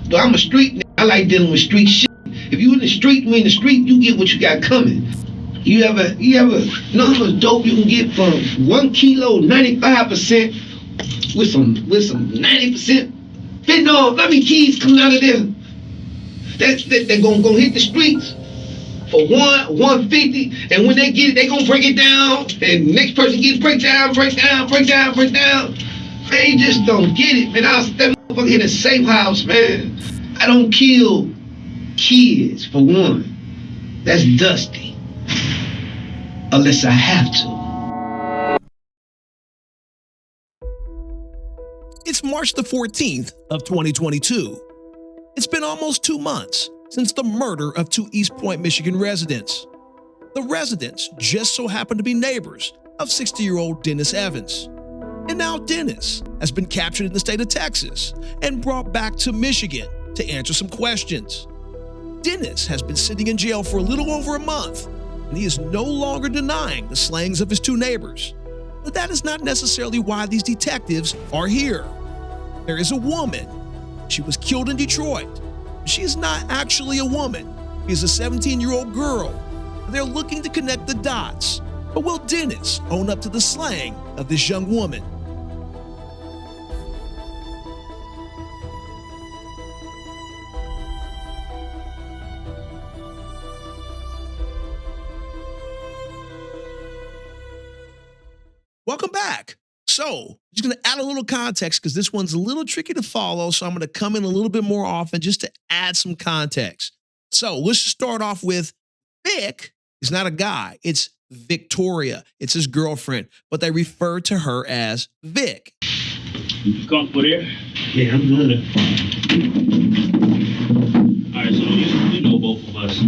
But I'm a street nigga. I like dealing with street shit. If you in the street, you in the street, you get what you got coming. You ever know how much dope you can get from 1 kilo, 95% with some 90% fentanyl? How many keys coming out of there? They're gonna hit the streets for 150, and when they get it, they gonna break it down, and next person gets break down. Man, you just don't get it, man. I was that motherfucker in a safe house, man. I don't kill kids, for one. That's dusty. Unless I have to. It's March the 14th of 2022. It's been almost 2 months since the murder of 2 East Point, Michigan residents. The residents just so happen to be neighbors of 60-year-old Dennis Evans. And now Dennis has been captured in the state of Texas and brought back to Michigan to answer some questions. Dennis has been sitting in jail for a little over a month, and he is no longer denying the slayings of his 2 neighbors. But that is not necessarily why these detectives are here. There is a woman. She was killed in Detroit. She is not actually a woman. She is a 17-year-old girl. They're looking to connect the dots. But will Dennis own up to the slaying of this young woman? Welcome back. So, just going to add a little context because this one's a little tricky to follow, so I'm going to come in a little bit more often just to add some context. So, let's just start off with Vic is not a guy. It's Victoria. It's his girlfriend, but they refer to her as Vic. You comfortable there? Yeah, I'm good. All right, so you know both of us.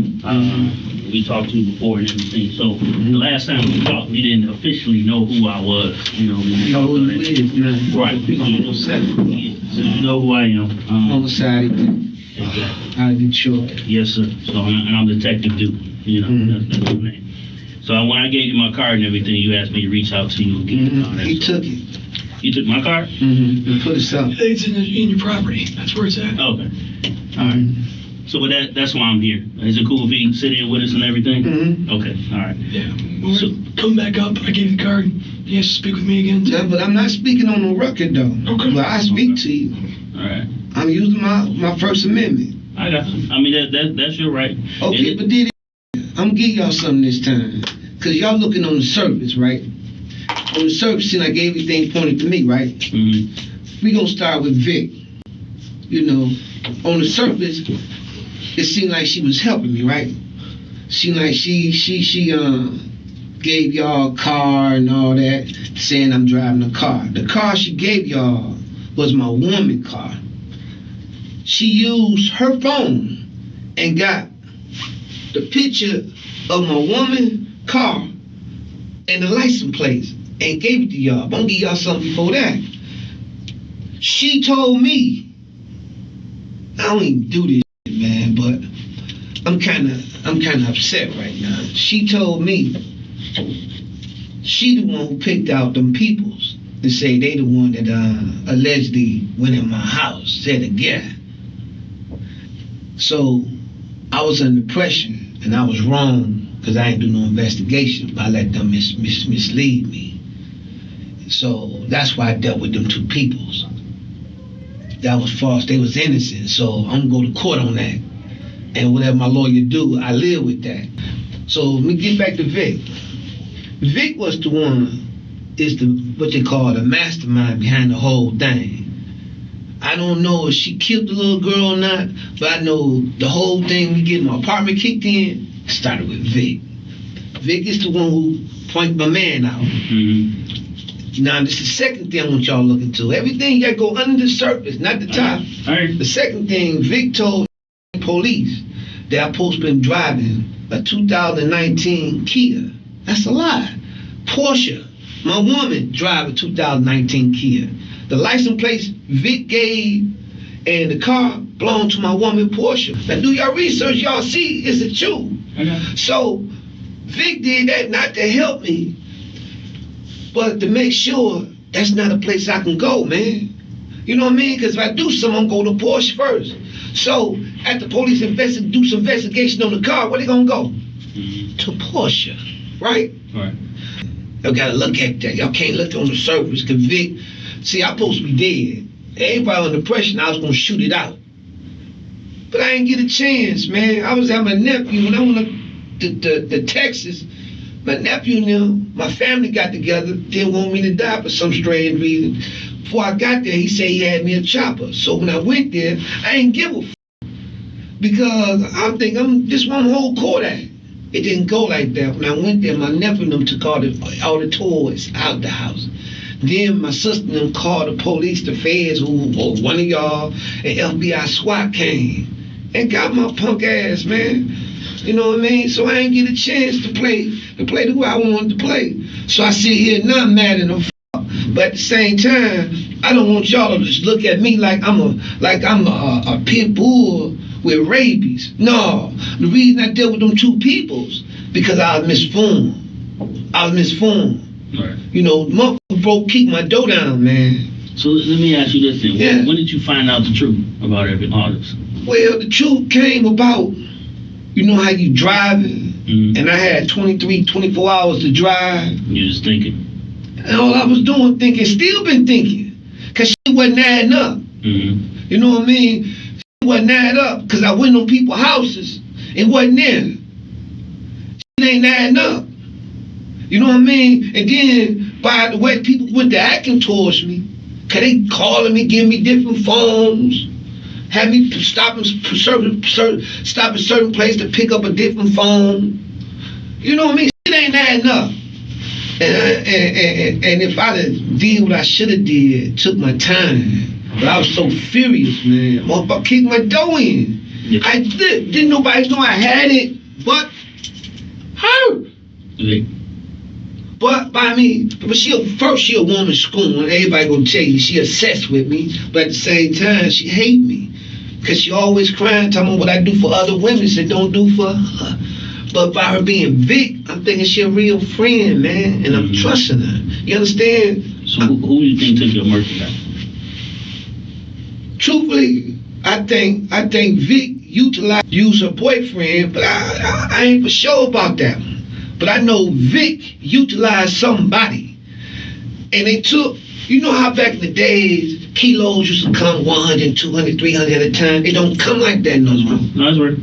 We talked to before and everything. So the last time we talked, we didn't officially know who I was. You know who you is, man. Right. So you know who I am. On the side, Exactly. out of Detroit. Yes, sir. So and I'm Detective Duke. You know, that's my name. So when I gave you my card and everything, you asked me to reach out to you and get the card. He took it. You took my card? And put it up. It's in your property. That's where it's at. Okay. All right. So with that's why I'm here. Is it cool if he can sit in with us and everything? Okay, all right. Yeah. Come back up. I gave you the card. He has to speak with me again. Yeah, but I'm not speaking on no record, though. Okay. But I speak to you. All right. I'm using my First Amendment. I got you. I mean, that's your right. Okay, but did I'm gonna give y'all something this time. Because y'all looking on the surface, right? On the surface, and I gave everything pointed to me, right? We gonna start with Vic. You know, on the surface, it seemed like she was helping me, right? Seemed like she gave y'all a car and all that, saying I'm driving a car. The car she gave y'all was my woman car. She used her phone and got the picture of my woman car and the license plates and gave it to y'all. I'm gonna give y'all something before that. She told me, I don't even do this shit, man, but I'm kind of upset right now. She told me she the one who picked out them peoples to say they the one that allegedly went in my house, said a guy. So I was under pressure and I was wrong because I didn't do no investigation, but I let them mislead me. So that's why I dealt with them 2 peoples. That was false. They was innocent. So I'm gonna go to court on that. And whatever my lawyer do, I live with that. So let me get back to Vic. Vic was the one, what they call the mastermind behind the whole thing. I don't know if she killed the little girl or not, but I know the whole thing, we get my apartment kicked in, started with Vic. Vic is the one who pointed my man out. Now, this is the second thing I want y'all to look into. Everything you gotta go under the surface, not the top. All right. The second thing, Vic told police that I supposed to been driving a 2019 Kia. That's a lie. Portia, my woman, drive a 2019 Kia. The license plates Vic gave and the car belonged to my woman, Portia. Now, do y'all research, y'all see it's a true. So, Vic did that not to help me, but to make sure that's not a place I can go, man. You know what I mean? Because if I do something, I'm going to go to Porsche first. So, after police do some investigation on the car, where they going to go? To Porsche, right? Right. Y'all got to look at that. Y'all can't look on the surface. Because Vic, see, I'm supposed to be dead. Everybody under pressure, I was going to shoot it out. But I didn't get a chance, man. I was at my nephew. When I went to Texas, my nephew and them, my family got together, didn't want me to die for some strange reason. Before I got there, he said he had me a chopper. So when I went there, I didn't give a because I'm thinking, this one whole Kodak. It didn't go like that. When I went there, my nephew and them took all the toys out the house. Then my sister and them called the police, the feds, or one of y'all, and FBI SWAT came and got my punk ass, man. You know what I mean? So I ain't get a chance to play the way I wanted to play. So I sit here not mad at them, but at the same time, I don't want y'all to just look at me like I'm a pit bull with rabies. No, the reason I dealt with them two peoples because I was misformed. Right. You know, motherfucker broke, keep my dough down, man. So let me ask you this then. Yeah. When did you find out the truth about all this? Well, the truth came about, you know how you driving, and I had 24 hours to drive. You just thinking. And all I was doing, thinking, still been thinking, because shit wasn't adding up. You know what I mean? Shit wasn't adding up, because I went on people's houses, it wasn't there. Shit ain't adding up. You know what I mean? And then, by the way people went to acting towards me, because they calling me, giving me different phones, had me stop in certain place to pick up a different phone. You know what I mean? Shit ain't adding up. And if I'd have did what I should have did, took my time, but I was so furious, man. Motherfucker kicked my dough in. Yeah. I didn't nobody know I had it, but her. Yeah. But she a woman scorn. Everybody gonna tell you she obsessed with me, but at the same time she hate me, cause she always crying, talking about what I do for other women that don't do for her. But by her being Vic, I'm thinking she a real friend, man, and I'm trusting her. You understand? So who do you think took your merchandise? Truthfully, I think Vic used her boyfriend, but I ain't for sure about that one. But I know Vic utilized somebody. And they took, you know how back in the days, kilos used to come 100, 200, 300 at a time? They don't come like that no more. No, that's right.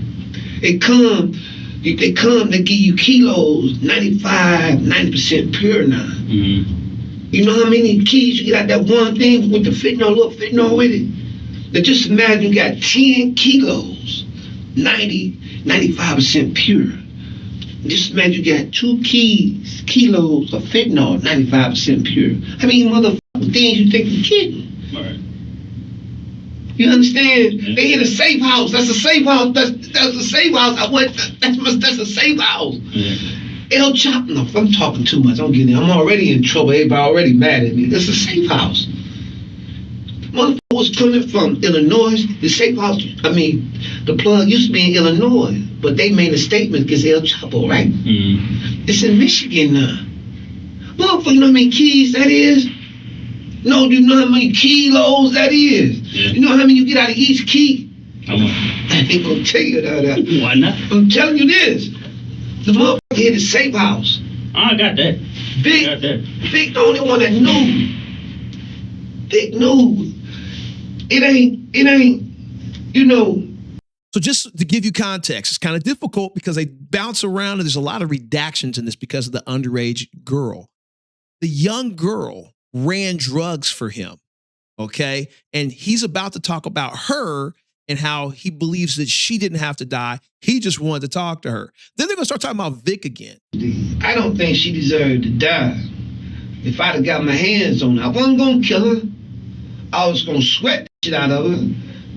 They come, they give you kilos, 95, 90% pure now. You know how many keys you get out that one thing with the little fentanyl with it? Now just imagine you got 10 kilos, 95% pure. Just imagine you got 2 kilos of fentanyl, 95% pure. How many motherfucking things you think you're kidding? Right. You understand? Yeah. They hit a safe house. That's a safe house. That's a safe house. That's a safe house. Yeah. El Chapo. No, I'm talking too much. I'm already in trouble. Everybody already mad at me. That's a safe house. Motherfucker was coming from Illinois. The safe house, the plug used to be in Illinois, but they made a statement against El Chapo, right? It's in Michigan now. Motherfucker, you know how many keys that is? No, do you know how many kilos that is? Yeah. You know how many you get out of each key? How much? I ain't gonna tell you that. Why not? I'm telling you this. The motherfucker hit his safe house. I got that. Vic the only one that knew. Vic knew. It ain't, you know. So just to give you context, it's kind of difficult because they bounce around and there's a lot of redactions in this because of the underage girl. The young girl ran drugs for him, okay? And he's about to talk about her and how he believes that she didn't have to die. He just wanted to talk to her. Then they're going to start talking about Vic again. I don't think she deserved to die. If I'd have got my hands on her, I wasn't going to kill her. I was going to sweat the shit out of her.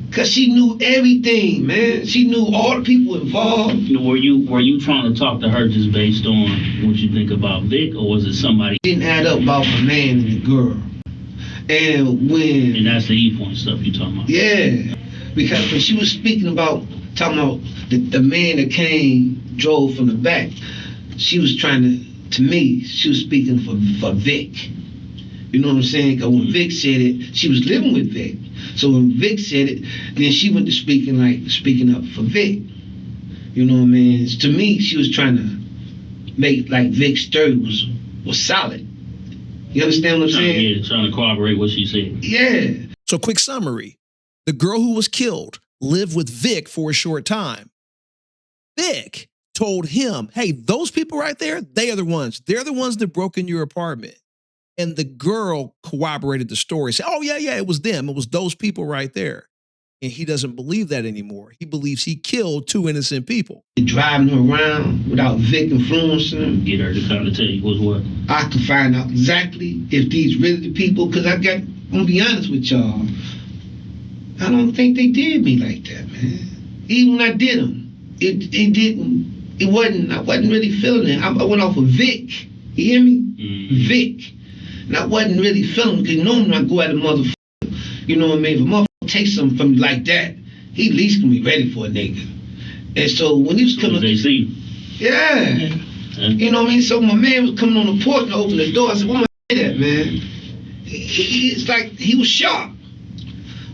Because she knew everything, man. She knew all the people involved. Were you trying to talk to her just based on what you think about Vic, or was it somebody? It didn't add up about the man and the girl. And that's the E-point stuff you're talking about. Yeah. Because when she was talking about the man that drove from the back, she was trying to me, she was speaking for Vic. You know what I'm saying? Because when Vic said it, she was living with Vic. So when Vic said it, then she went to speaking up for Vic. You know what I mean? To me, she was trying to make like Vic's story was solid. You understand what I'm saying? Yeah, trying to corroborate what she said. Yeah. So quick summary. The girl who was killed lived with Vic for a short time. Vic told him, hey, those people right there, they're the ones that broke in your apartment. And the girl corroborated the story. Said, oh, yeah, it was them. It was those people right there. And he doesn't believe that anymore. He believes he killed 2 innocent people. Driving her around without Vic influencing her. Get her to kind of tell you what's what. I can find out exactly if these really the people, because I'm going to be honest with y'all. I don't think they did me like that, man. Even when I did them, I wasn't really feeling it. I went off of Vic. You hear me? Mm-hmm. Vic. And I wasn't really feeling it, because normally I go at a motherfucker, you know what I mean? If a motherfucker takes something from me like that, he at least can be ready for a nigga. And so when he was coming, they see. Yeah. You know what I mean? So my man was coming on the porch and opened the door. I said, "Why am I say that, man?" It's like he was sharp,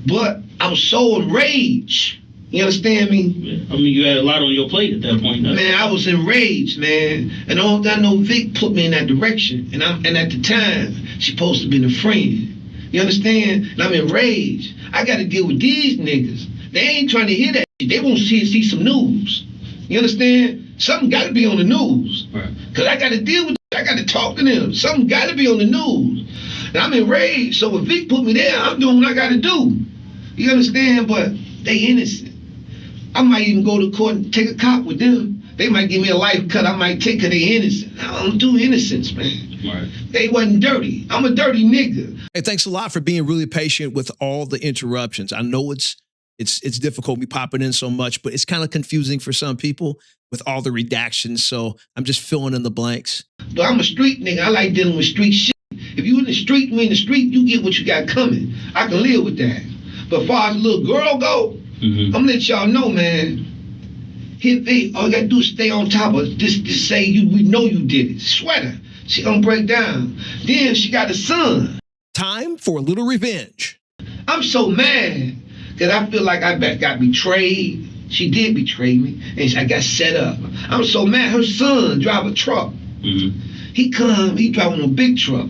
but I was so enraged. You understand me? Yeah. I mean, you had a lot on your plate at that point. Man, I was enraged, man. And all I know, Vic put me in that direction. And at the time, she supposed to be a friend. You understand? And I'm enraged. I got to deal with these niggas. They ain't trying to hear that shit. They want to see some news. You understand? Something got to be on the news. Right. Because I got to deal with it. I got to talk to them. Something got to be on the news. And I'm enraged. So when Vic put me there, I'm doing what I got to do. You understand? But they innocent. I might even go to court and take a cop with them. They might give me a life cut. I might take because they innocent. I don't do innocence, man. Right. They wasn't dirty. I'm a dirty nigga. Hey, thanks a lot for being really patient with all the interruptions. I know it's difficult me popping in so much, but it's kind of confusing for some people with all the redactions. So I'm just filling in the blanks. But I'm a street nigga. I like dealing with street shit. If you in the street, we in the street, you get what you got coming. I can live with that. But as far as a little girl go, I'm gonna let y'all know, man. Hit Vic, all you gotta do is stay on top of this. Just say we know you did it. Sweater. She gonna break down. Then she got a son. Time for a little revenge. I'm so mad that I feel like I got betrayed. She did betray me, and I got set up. I'm so mad. Her son drive a truck. He driving a big truck.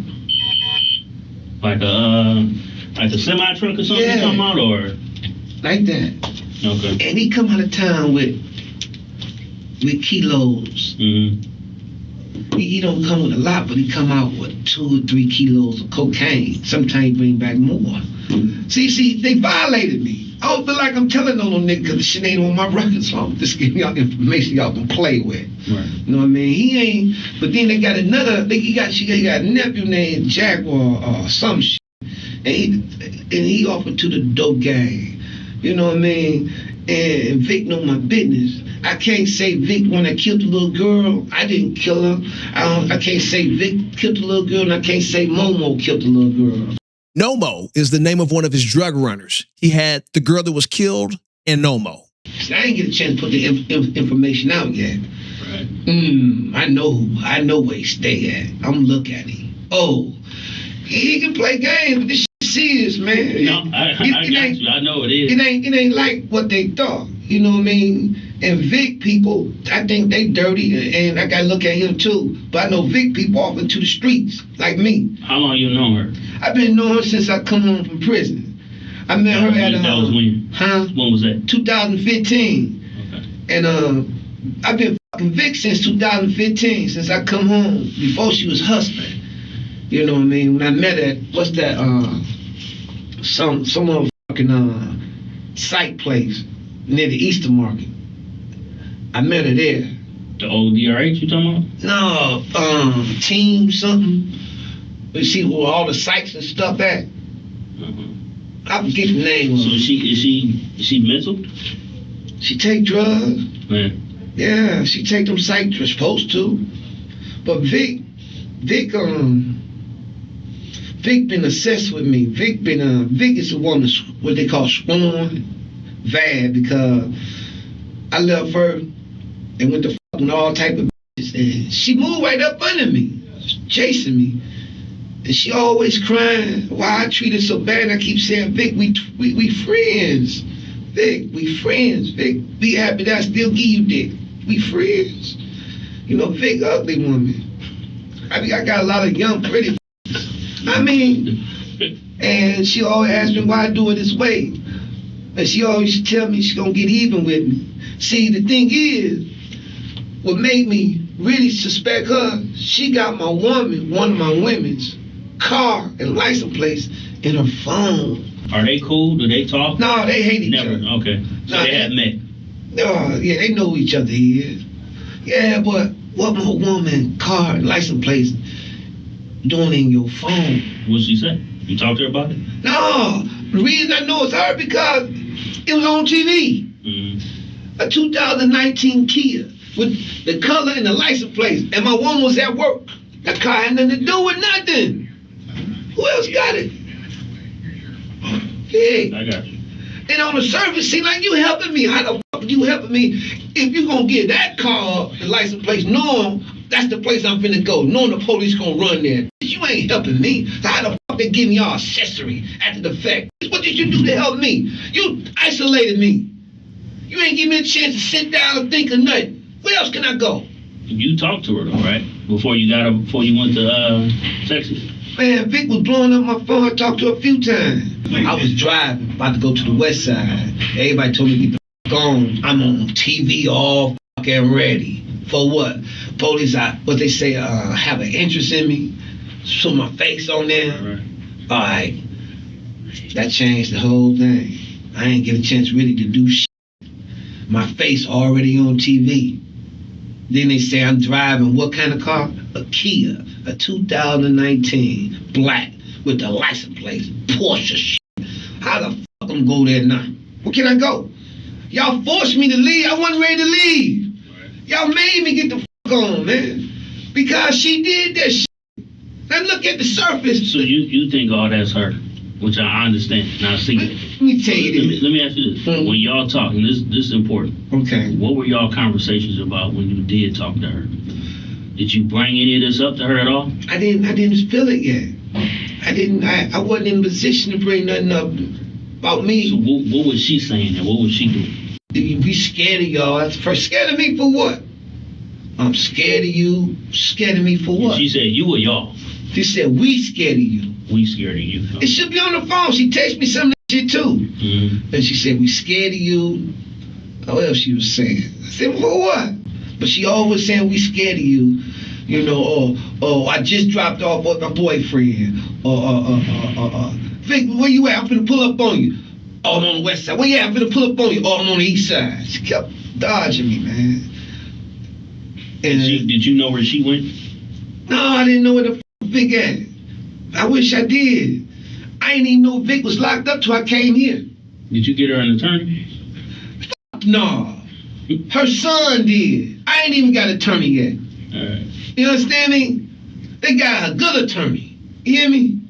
Like a semi truck or something you talking about, or like that. Okay. And he come out of town with kilos. He don't come with a lot, but he come out with 2 or 3 kilos of cocaine. Sometimes he bring back more. See, they violated me. I don't feel like I'm telling on them niggas because the shit ain't on my record, so I'm just giving y'all information y'all can play with. Right. You know what I mean? He ain't. But then they got another. He got a nephew named Jaguar or some shit, and he offered to the dope gang. You know what I mean? And Vic know my business. I can't say Vic when I killed the little girl. I didn't kill her. I can't say Vic killed the little girl, and I can't say Momo killed the little girl. Nomo is the name of one of his drug runners. He had the girl that was killed and Nomo. See, I ain't get a chance to put the information out yet. Right. I know where he stay at. I'm look at him. Oh, he can play games, but this shit serious, man. No, I got you. I know it is. It ain't like what they thought. You know what I mean? And Vic people, I think they dirty, and I gotta look at him too. But I know Vic people off into the streets, like me. How long you know her? I've been knowing her since I come home from prison. I met her at that was when? Huh? When was that? 2015. Okay. And I've been fucking Vic since 2015, since I come home. Before she was hustling. You know what I mean? When I met her at, what's that, some motherfucking site place near the Easter Market. I met her there. The old DRH you talking about? No, team something. You see where all the sites and stuff at? I forget the name of So it. is she mental? She take drugs. Man. Yeah, she take them sites she's supposed to. But Vic been obsessed with me. Vic is the one that's what they call sworn bad, because I left her and went to fucking all type of bitches, and she moved right up under me, chasing me. And she always crying why I treat her so bad. And I keep saying, Vic, we friends. Vic, we friends. Vic, be happy that I still give you dick. We friends. You know, Vic, ugly woman. I got a lot of young, pretty. I mean, and she always asks me why I do it this way. And she always tell me she's gonna get even with me. See, the thing is, what made me really suspect her, she got my woman, one of my women's car and license plates in her phone. Are they cool? Do they talk? No, they hate each other. Okay. So they had met. No, yeah, they know who each other is. Yeah, but what my woman car and license plates doing in your phone? What'd she say? You talked to her about it? No, the reason I know it's her because it was on TV. A 2019 Kia with the color and the license plate, and my woman was at work. That car had nothing to do with nothing. Who else got it? Yeah. I got you. And on the surface, it seemed like you helping me. How the fuck you helping me if you gonna get that car, the license plate, knowing that's the place I'm finna go, knowing the police gonna run there? You ain't helping me. So how the fuck they give me y'all accessory after the fact? What did you do to help me? You isolated me. You ain't give me a chance to sit down and think of nothing. Where else can I go? You talked to her though, right? Before you went to Texas? Man, Vic was blowing up my phone. I talked to her a few times. I was driving, about to go to the west side. Everybody told me to get the fuck on. I'm on TV all fucking ready. For what? Police, what they say, have an interest in me. Show my face on there. All right. That changed the whole thing. I ain't get a chance really to do shit. My face already on TV. Then they say I'm driving what kind of car? A Kia, a 2019 black with the license plate, Porsche shit. How the fuck I'm go there now? Where can I go? Y'all forced me to leave. I wasn't ready to leave. Y'all made me get the fuck on, man. Because she did that shit. Now look at the surface. So you think all that's her, which I understand. Now see, let me tell you this. Let me ask you this. When y'all talking, this is important. Okay. What were y'all conversations about when you did talk to her? Did you bring any of this up to her at all? I didn't feel it yet. I wasn't in position to bring nothing up about me. So what was she saying and what was she doing? You be scared of y'all. That's first. Scared of me for what? I'm scared of you. Scared of me for what? She said you or y'all? She said we scared of you. We scared of you. It should be on the phone. She texted me some of that shit too. Mm-hmm. And she said we scared of you. What else she was saying? I said for what? But she always saying we scared of you. You know, or I just dropped off with my boyfriend. Vic, where you at? I'm finna pull up on you. Oh, I'm on the west side. Where you at? I'm finna pull up on you. Oh, I'm on the east side. She kept dodging me, man. And did you know where she went? No, I didn't know where the Vic at. I wish I did. I didn't even know Vic was locked up till I came here. Did you get her an attorney? No. Her son did. I ain't even got an attorney yet. All right. You understand me? They got a good attorney. You hear me?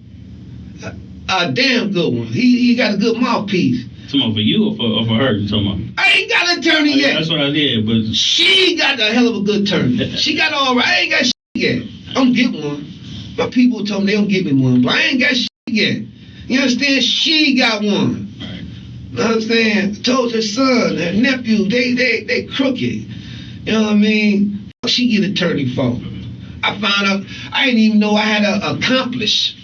A damn good one. He got a good mouthpiece. Talking for you or for her? You talking about? I ain't got an attorney yet. That's what I did, but she got a hell of a good attorney. She got all right. I ain't got shit yet. I'm get one. My people told me they don't give me one, but I ain't got shit yet. You understand? She got one. Right. You understand? I told her son, her nephew, they crooked. You know what I mean? She get attorney for. I found out I didn't even know I had to accomplish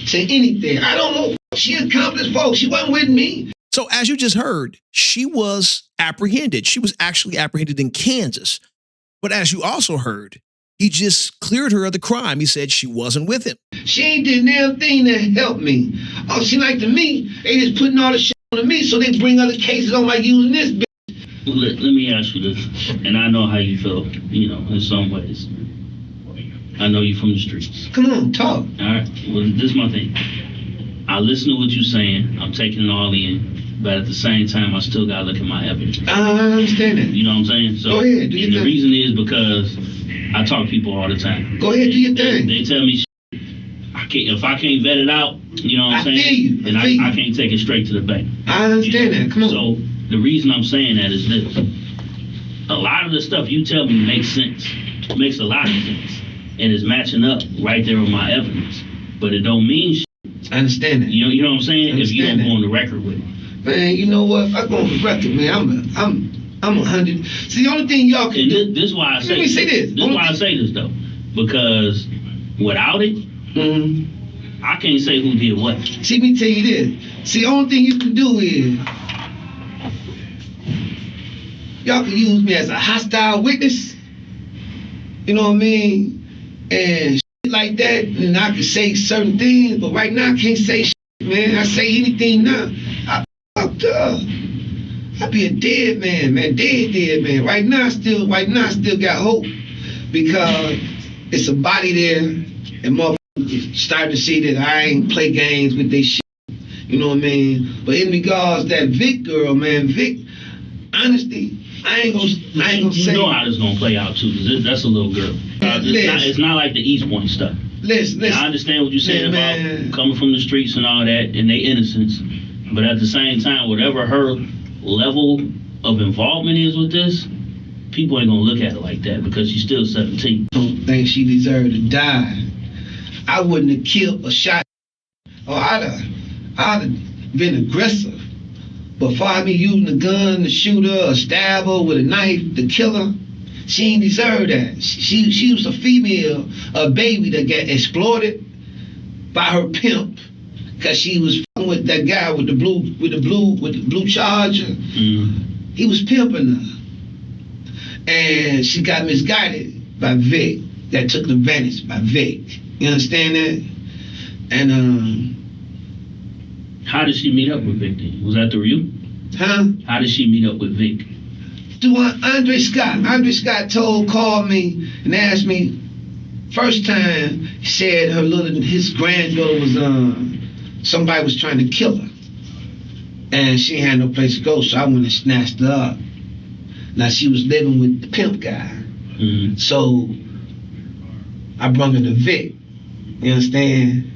to anything. I don't know what she accomplished for. She wasn't with me. So as you just heard, she was apprehended. She was actually apprehended in Kansas. But as you also heard, he just cleared her of the crime. He said she wasn't with him. She ain't did damn thing to help me. Oh, she like to me, they just putting all the shit on me so they bring other cases on like using this bitch. Well, let me ask you this, and I know how you feel, you know, in some ways. I know you from the streets. Come on, talk. All right, well, this is my thing. I listen to what you're saying. I'm taking it all in. But at the same time, I still got to look at my evidence. I understand that. You know what I'm saying? So, go ahead, do your thing. The reason is because I talk to people all the time. Go ahead, do your thing. They tell me if I can't vet it out, you know what I'm saying? Feel you. Then I can't take it straight to the bank. I understand that. Come on. So the reason I'm saying that is this. A lot of the stuff you tell me makes sense. It makes a lot of sense. And it's matching up right there with my evidence. but it don't mean shit. I understand that. You know what I'm saying? If you don't go on the record with it. Man, you know what? If I go on the record, man, I'm 100. See, the only thing y'all can do. This is why I say. Let me say this. This is why I say this though, because without it, I can't say who did what. See, me tell you this. See, the only thing you can do is y'all can use me as a hostile witness. You know what I mean? And shit like that, and I can say certain things, but right now I can't say shit, man. I say anything now, I fucked up. I be a dead man, dead man. Right now I still got hope because it's a body there, and motherfuckers starting to see that I ain't play games with this shit. You know what I mean? But in regards to that Vic girl, man, Vic, honestly, I ain't gonna say. You know how this gonna play out too, because that's a little girl. It's not like the East Point stuff. Listen. I understand what you're saying about coming from the streets and all that, and they innocence. But at the same time, whatever her level of involvement is with this, people ain't gonna look at it like that because she's still 17. I don't think she deserved to die. I wouldn't have killed or shot, or I'd have been aggressive. But for me using a gun to shoot her or stab her with a knife to kill her, she ain't deserve that. She was a female, a baby that got exploited by her pimp because she was fucking with that guy with the blue Charger. He was pimping her, and she got misguided by Vic. That took advantage by Vic. You understand that? And how did she meet up with Vic then? Was that through you? Huh? How did she meet up with Vic? Through Andre Scott. Andre Scott called me and asked me. First time, he said his granddaughter was somebody was trying to kill her, and she had no place to go. So I went and snatched her up. Now she was living with the pimp guy. So I brought her to Vic. You understand?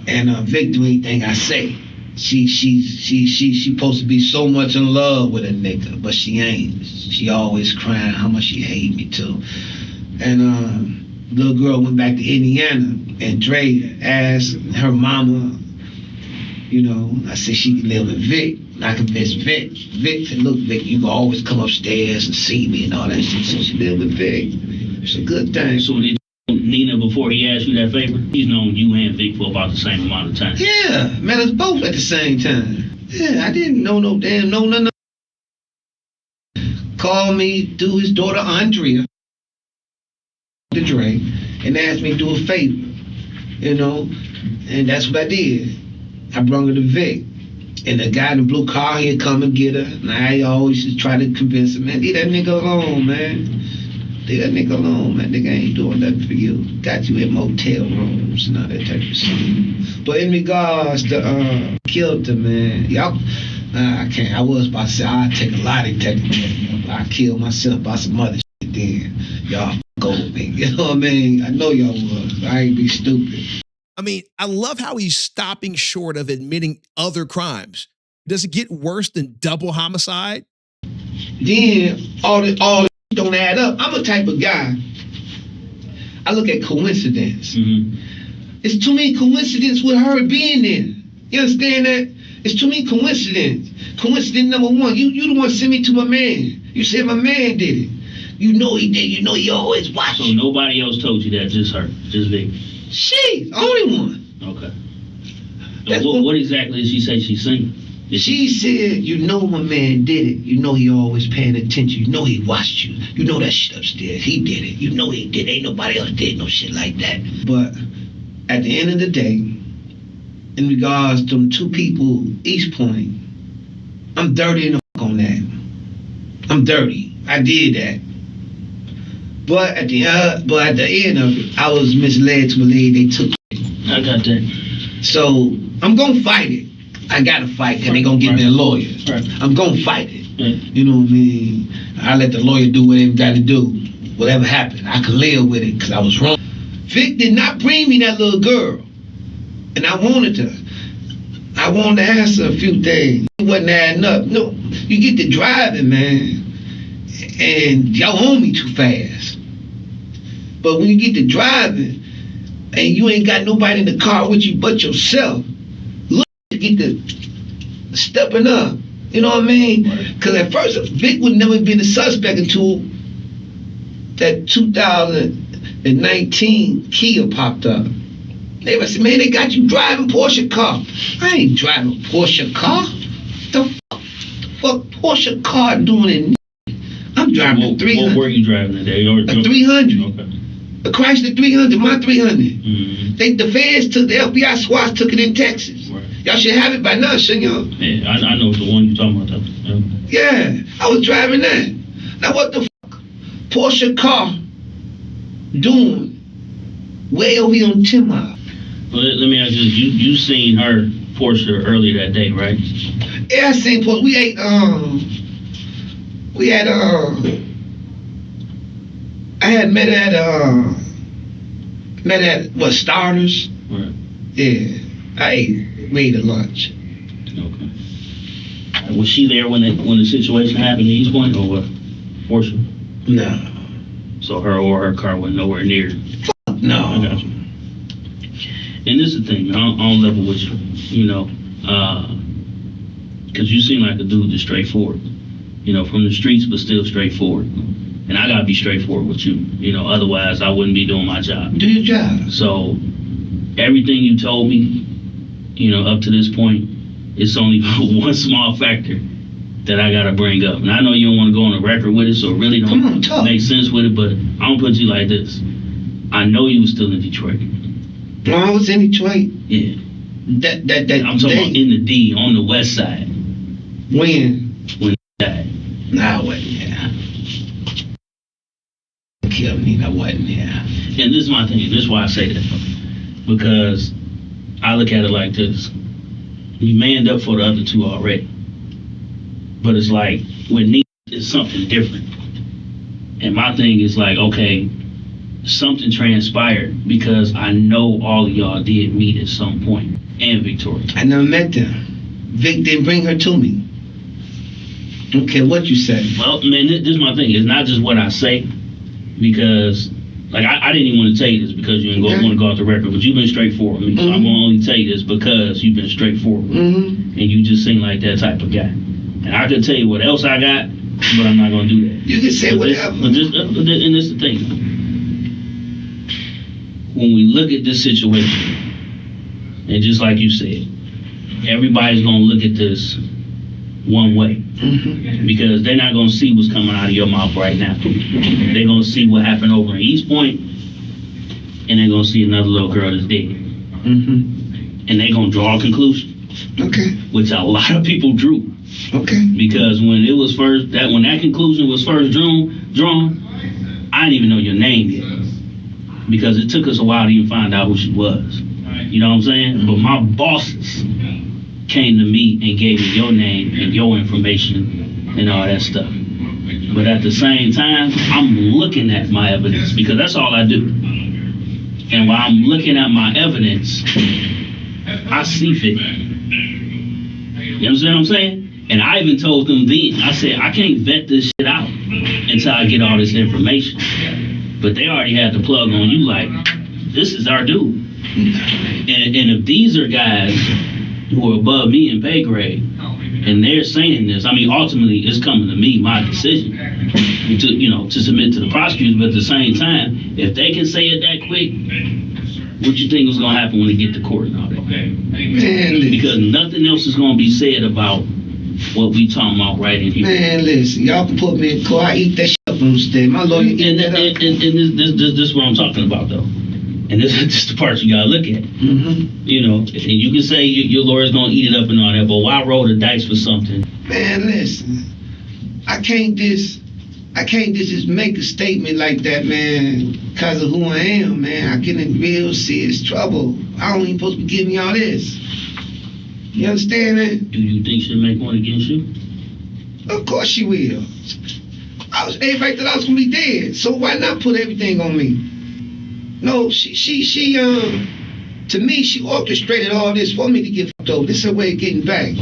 And Vic do anything I say. She supposed to be so much in love with a nigga, but she ain't. She always crying how much she hate me too. And little girl went back to Indiana, and Dre asked her mama, you know, I said she can live with Vic. And I convinced Vic. Vic said, look, Vic, you can always come upstairs and see me and all that shit. So she lived with Vic. It's a good thing. So did Nina, before he asked you that favor, he's known you and Vic for about the same amount of time? Yeah, man, it's both at the same time. Yeah, I didn't know nothing. Called me through his daughter Andrea, to Dre, and asked me to do a favor, you know, and that's what I did. I brought her to Vic, and the guy in the blue car, he'd come and get her, and I always just try to convince him, man, leave that nigga alone, man. Leave that nigga alone, man. Nigga ain't doing nothing for you. Got you in motel rooms and all that type of stuff. But in regards to killed her, man, y'all, I can't. I was about to say I'd take a lie detector, but I killed myself by some other shit then. Y'all go with me. You know what I mean? I know y'all was. I ain't be stupid. I mean, I love how he's stopping short of admitting other crimes. Does it get worse than double homicide? Then all the don't add up. I'm a type of guy. I look at coincidence. It's too many coincidences with her being there. You understand that? It's too many coincidences. Coincidence number one, you the one sent me to my man. You said my man did it. You know he did. You know he always watched. So nobody else told you that, just her, just Vic. She, only one. Okay. What exactly did she say she seen? She said, you know my man did it. You know he always paying attention. You know he watched you. You know that shit upstairs. He did it. You know he did. Ain't nobody else did no shit like that. But at the end of the day, in regards to them two people, East Point, I'm dirty in the fuck on that. I'm dirty. I did that. But at the end of it, I was misled to believe they took it. I got that. So I'm gonna fight it. I gotta fight it. They gonna give me a lawyer. Right. I'm gonna fight it. You know what I mean? I let the lawyer do what they got to do. Whatever happened, I could live with it because I was wrong. Vic did not bring me that little girl, and I wanted her. I wanted to ask her a few things. It wasn't adding up. No, you get to driving, man, and y'all own me too fast. But when you get to driving, and you ain't got nobody in the car with you but yourself, look to get the stepping up. You know what I mean? Because at first, Vic would never been a suspect until that 2019 Kia popped up. They would say, man, they got you driving Porsche car. I ain't driving a Porsche car. The fuck Porsche car doing it? I'm driving a 300. What were you driving today? A 300. Okay. A Chrysler 300, my 300. Mm-hmm. The feds took, the FBI SWAT took it in Texas. Right. Y'all should have it by now, shouldn't y'all? Yeah, I know the one you're talking about. Though. Yeah, I was driving that. Now what the fuck Porsche car doing way over here on 10 Mile? Well, let me ask you, you seen her Porsche earlier that day, right? Yeah, I seen Porsche. I had met at what, Starters? Right. Yeah, we ate a lunch. Okay. Was she there when the situation happened in East Point, or what? Porsche? No. So her car was nowhere near. Fuck no. I got you. And this is the thing, on level with you, you know, because you seem like a dude that's straightforward, you know, from the streets, but still straightforward. And I gotta be straightforward with you, you know, otherwise I wouldn't be doing my job. Do your job. So everything you told me, you know, up to this point, it's only one small factor that I gotta bring up. And I know you don't want to go on the record with it, so it really don't make sense with it, but I'm gonna put you like this. I know you was still in Detroit. No, I was in Detroit. Yeah. That I'm talking about in the D, on the west side. When When died. Nah, I wasn't there. Kill me, I wasn't there. And this is my thing, this is why I say that. Because I look at it like this. You manned up for the other two already. But it's like, when need is something different. And my thing is like, okay, something transpired because I know all of y'all did meet at some point, and Victoria. I never met them. Vic didn't bring her to me. Okay, what you say? Well, man, this is my thing. It's not just what I say, because, like, I didn't even want to tell you this because you didn't want to go off the record, but you've been straightforward with me, so I'm going to only tell you this because you've been straightforward with me, and you just seem like that type of guy. And I could tell you what else I got, but I'm not going to do that. You can say whatever. And this is the thing. When we look at this situation, and just like you said, everybody's going to look at this one way. Because they're not going to see what's coming out of your mouth right now. They're going to see what happened over in East Point, and they're going to see another little girl that's dead. And they're going to draw a conclusion. Okay. Which a lot of people drew. Okay. Because when that conclusion was first drawn, I didn't even know your name yet. Because it took us a while to even find out who she was. You know what I'm saying? But my bosses came to me and gave me your name and your information and all that stuff. But at the same time, I'm looking at my evidence because that's all I do. And while I'm looking at my evidence, I see fit. You understand what I'm saying? And I even told them then, I said, I can't vet this shit out until I get all this information. But they already had the plug on you like, this is our dude. And if these are guys who are above me in pay grade, and they're saying this, I mean, ultimately, it's coming to me, my decision, to submit to the prosecutors. But at the same time, if they can say it that quick, what you think is going to happen when they get to court and all that? Man, because nothing else is going to be said about what we talking about right in here. Man, listen, y'all can put me in court. I eat that shit up on the stand. My lawyer eat that up. And this is what I'm talking about, though. And this is the part you gotta look at. You know, and you can say your lawyer's gonna eat it up and all that, but why roll the dice for something? Man, listen, I can't just make a statement like that, man, because of who I am, man. I get in real serious trouble. I don't even supposed to be giving y'all this. You understand, man? Do you think she'll make one against you? Of course she will. Everybody thought I was gonna be dead, so why not put everything on me? No, she to me, she orchestrated all this for me to get fucked over. This is her way of getting back.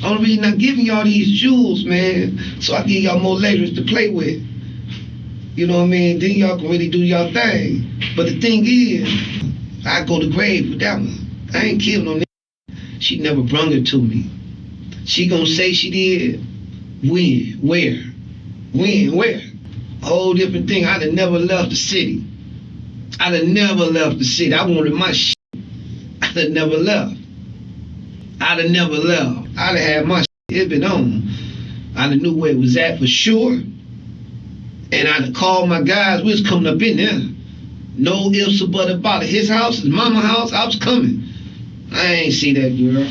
Only reason I'm giving y'all these jewels, man, so I can give y'all more leverage to play with. You know what I mean? Then y'all can really do y'all thing. But the thing is, I go to grave with that one. I ain't killed no nigga. She never brung it to me. She gonna say she did. When? Where? When? Where? A whole different thing. I'd have never left the city. I'd have never left the city. I wanted my shit. I'd have never left. I'd have never left. I'd have had my shit. It been on. I'd have knew where it was at for sure. And I'd have called my guys. We was coming up in there. No ifs or but about it. His house, his mama's house, I was coming. I ain't see that girl.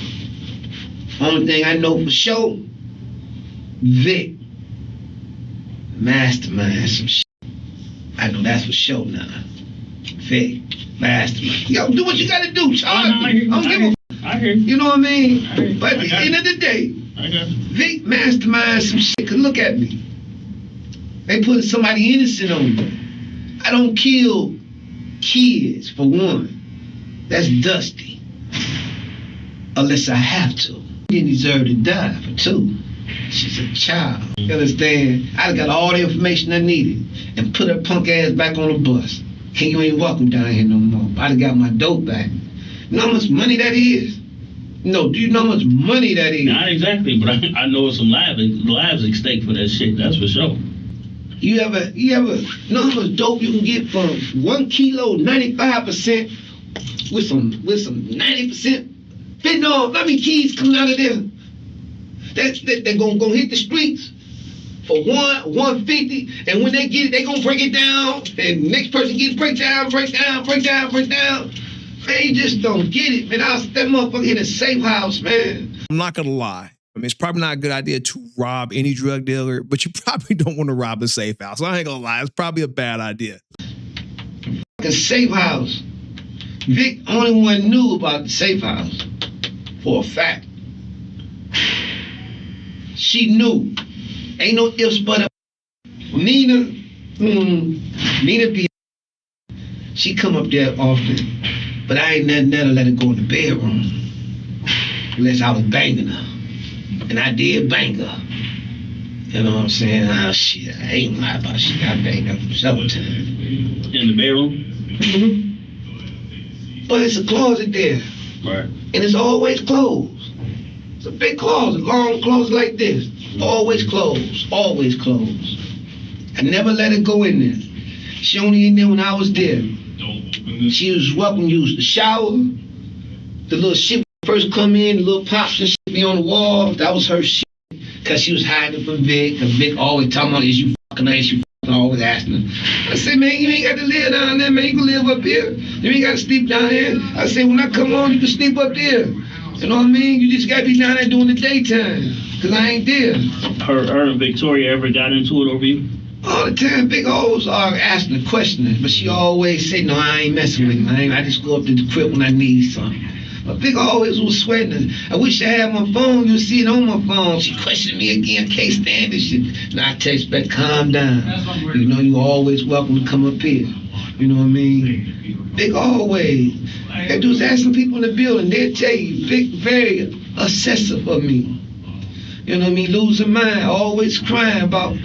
Only thing I know for sure, Vic mastermind some shit. I know that's for sure now. Vic mastermind. Yo, do what you gotta do, Charlie. I don't give a f. I hear you. You know what I mean? But at the end of the day, Vic mastermind some shit. Cause look at me. They put somebody innocent on me. I don't kill kids for one. That's dusty. Unless I have to. She deserve to die for two. She's a child. You understand? I got all the information I needed and put her punk ass back on the bus. Can't you ain't welcome down here no more. I'd have got my dope back. You know how much money that is? No, do you know how much money that is? Not exactly, but I know some lives at stake for that shit, that's for sure. You ever know how much dope you can get from 1 kilo, 95% with some 90% fentanyl? How many keys coming out of there? They're gonna hit the streets for 150, and when they get it, they gonna break it down, and next person gets break down. Man, you just don't get it, man. That motherfucker hit a safe house, man. I'm not gonna lie. I mean, it's probably not a good idea to rob any drug dealer, but you probably don't want to rob a safe house. I ain't gonna lie, it's probably a bad idea. A safe house. Vic only one knew about the safe house for a fact. She knew. Ain't no ifs but Nina be. She come up there often, but I ain't never let her go in the bedroom unless I was banging her. And I did bang her. You know what I'm saying? Oh, shit, I ain't lie about shit. I banged her several times. In the bedroom? Mm-hmm. But it's a closet there. Right. And it's always closed. It's a big closet, long closet like this. Always closed, always closed. I never let her go in there. She only in there when I was there. She was welcome to use the shower. The little shit first come in, the little pops and shit be on the wall. That was her shit. Cause she was hiding from Vic. Cause Vic always talking about, is you fucking her? Is you fucking her? Always asking her. I said, man, you ain't got to live down there, man. You can live up here. You ain't got to sleep down here. I said, when I come home, you can sleep up there. You know what I mean? You just gotta be down there during the daytime. Cause I ain't there. Her and Victoria ever got into it over you? All the time. Vic always asking the questions, but she always say, no, I ain't messing with him. I just go up to the crib when I need something. But Vic always was sweating. I wish I had my phone. You'll see it on my phone. She questioned me again. Can't stand this shit. And I text back, calm down. You know, you always welcome to come up here. You know what I mean? Vic always. I do is ask some people in the building. They'll tell you, Vic very obsessive of me. You know what I mean? Losing mind. Always crying about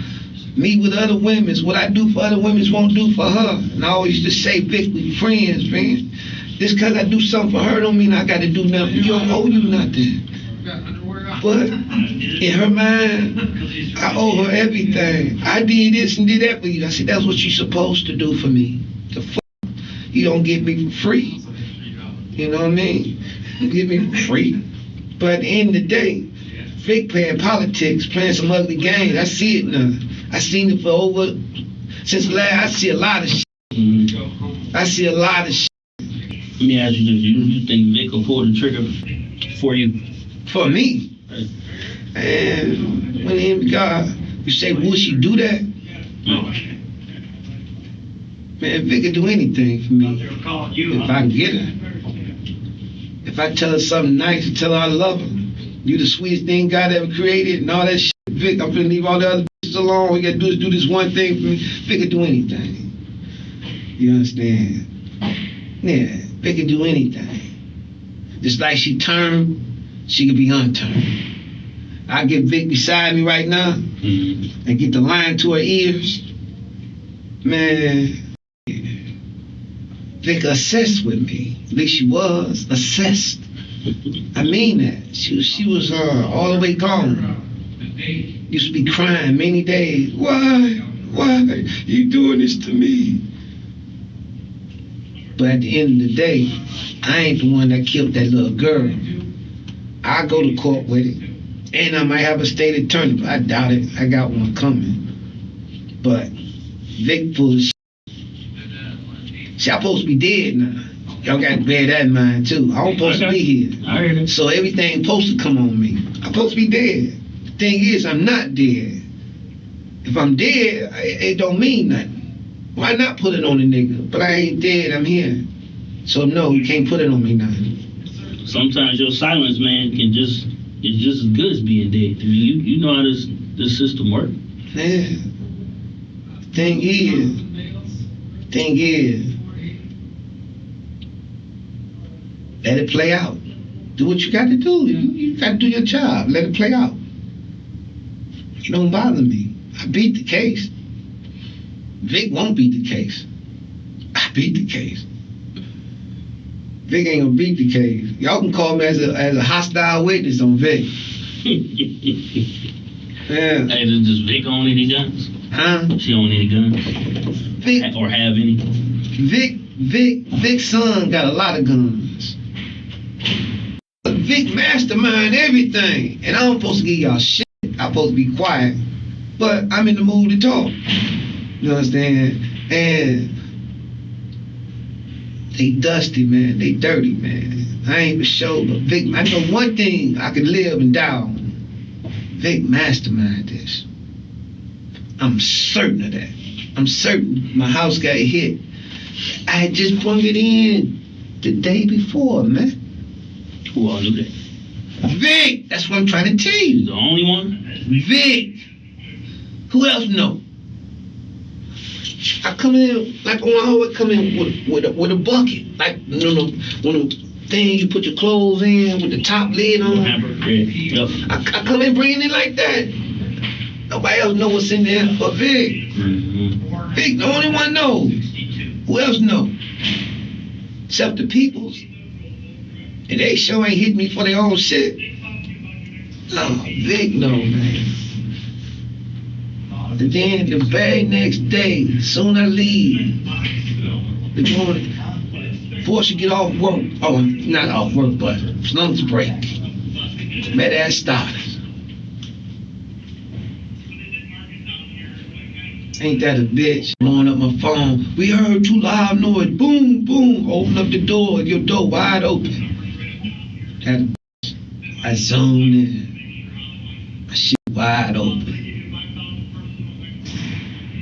me with other women. What I do for other women won't do for her. And I always just say, Vic, we friends, man. Just because I do something for her don't mean I got to do nothing. You don't owe you nothing. But in her mind, I owe her everything. I did this and did that for you. I said, that's what you're supposed to do for me. The fuck? You don't get me for free. You know what I mean? You get me for free. But at the end of the day, Vic playing politics, playing some ugly games. I see it now. I seen it since last. I see a lot of shit. I see a lot of shit. Let me ask you this. You think Vic will pull the trigger for you? For me? Right. And when in God, you say, will she do that? No. Man, Vic can do anything for me if I can get her. If I tell her something nice and tell her I love her, you the sweetest thing God ever created and all that shit, Vic, I'm gonna leave all the other bitches alone. We gotta do is do this one thing for me. Vic can do anything. You understand? Yeah, Vic can do anything. Just like she turned, she could be unturned. I get Vic beside me right now and get the line to her ears. Man, Vic obsessed with me. At least she was obsessed. I mean that. She was all the way gone. Used to be crying many days. Why you doing this to me? But at the end of the day, I ain't the one that killed that little girl. I go to court with it. And I might have a state attorney, but I doubt it. I got one coming. But Vic full of shit. See, I'm supposed to be dead now. Y'all got to bear that in mind too. I'm supposed to be here. I heard it. So everything supposed to come on me. I'm supposed to be dead. The thing is, I'm not dead. If I'm dead, it don't mean nothing. Why not put it on a nigga? But I ain't dead, I'm here. So no, you can't put it on me now. Sometimes your silence, man, it's just as good as being dead. I mean, you know how this system works. Yeah. Thing is, let it play out. Do what you got to do. You got to do your job. Let it play out. It don't bother me. I beat the case. Vic won't beat the case. I beat the case. Vic ain't gonna beat the case. Y'all can call me as a hostile witness on Vic. Yeah. Hey, does Vic own any guns? Huh? She own any guns? Vic, Or have any? Vic's son got a lot of guns. Vic mastermind everything. And I'm supposed to give y'all shit. I'm supposed to be quiet. But I'm in the mood to talk. You understand? And they dusty, man. They dirty, man. I ain't for sure, but Vic, I know one thing I can live and die on. Vic mastermind this. I'm certain of that. I'm certain my house got hit. I had just brung it in the day before, man. Who all knew that? Vic! That's what I'm trying to tell He's you. the only one? Vic! Who else know? I come in, like I always come in with a bucket. Like, one of the things you put your clothes in with the top lid on. Yep. I come in bringing it like that. Nobody else know what's in there but Vic. Mm-hmm. Vic, the only one knows. Who else know? Except the peoples. And they sure ain't hit me for their own shit. No, Vic know, man. And then the very next day, soon I leave, the morning, before she get off work, not off work, but lunch break, met her at Starters. Ain't that a bitch? Blowing up my phone. We heard too loud noise. Boom, boom. Open up the door. Your door wide open. That I zoned in. My shit wide open.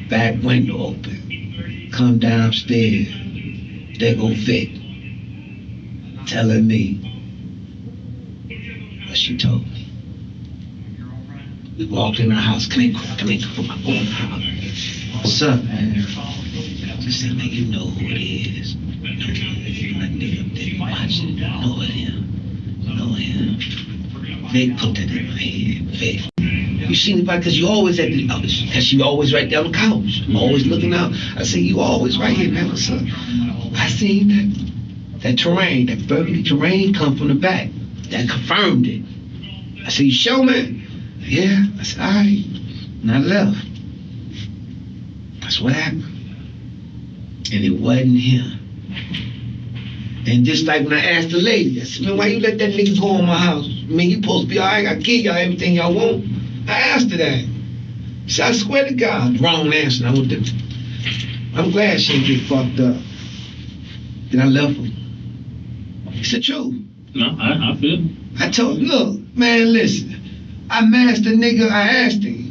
Back window open. Come downstairs. There go Vic. Telling me what she told me. We walked in her house. Come in, from my own house. What's up, man? Just say, man, you know who it is. You know, that nigga up there watching. Know him. Vic put that in my head. Vic. You see anybody? Because you always at the, because you always right there on the couch. Always looking out. I say, you always right here, man. What's up? I seen that terrain, that burgundy terrain come from the back. That confirmed it. I said, you sure, man? Yeah. I said, all right. And I left. That's what happened. And it wasn't him. And just like when I asked the lady, I said, man, why you let that nigga go in my house? I mean, you supposed to be all right. I give y'all everything y'all want. I asked her that. She said, I swear to God, wrong answer. I'm glad she didn't get fucked up. Then I left her. It's the truth. No, I feel. I told her, look, man, listen. I masked the nigga, I asked him.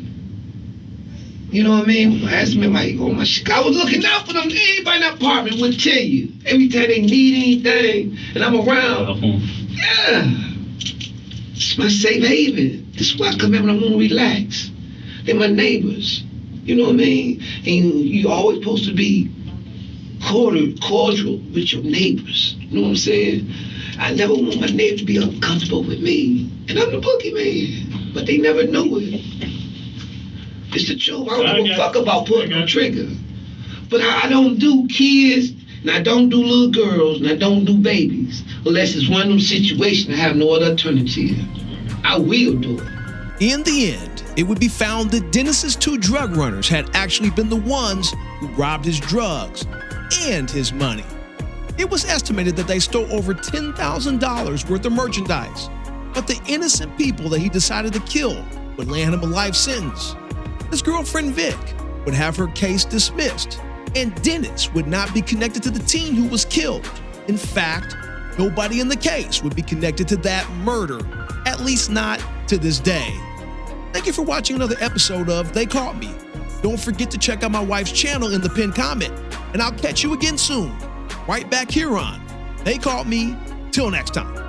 You know what I mean? I asked him, why you go on my shit? I was looking out for them. Anybody in the apartment would tell you. Every time they need anything, and I'm around. Yeah. It's my safe haven. This is why I come in when I want to relax. They're my neighbors. You know what I mean? And you always supposed to be cordial with your neighbors. You know what I'm saying? I never want my neighbor to be uncomfortable with me. And I'm the boogeyman. But they never know it. It's the truth. I don't give a fuck about pulling no trigger. But I don't do kids Now, don't do little girls. Now, don't do babies. Unless it's one of them situations I have no other alternative. I will do it. In the end, it would be found that Dennis's 2 drug runners had actually been the ones who robbed his drugs and his money. It was estimated that they stole over $10,000 worth of merchandise, but the innocent people that he decided to kill would land him a life sentence. His girlfriend Vic would have her case dismissed, and Dennis would not be connected to the teen who was killed. In fact, nobody in the case would be connected to that murder, at least not to this day. Thank you for watching another episode of They Caught Me. Don't forget to check out my wife's channel in the pinned comment, and I'll catch you again soon, right back here on They Caught Me. Till next time.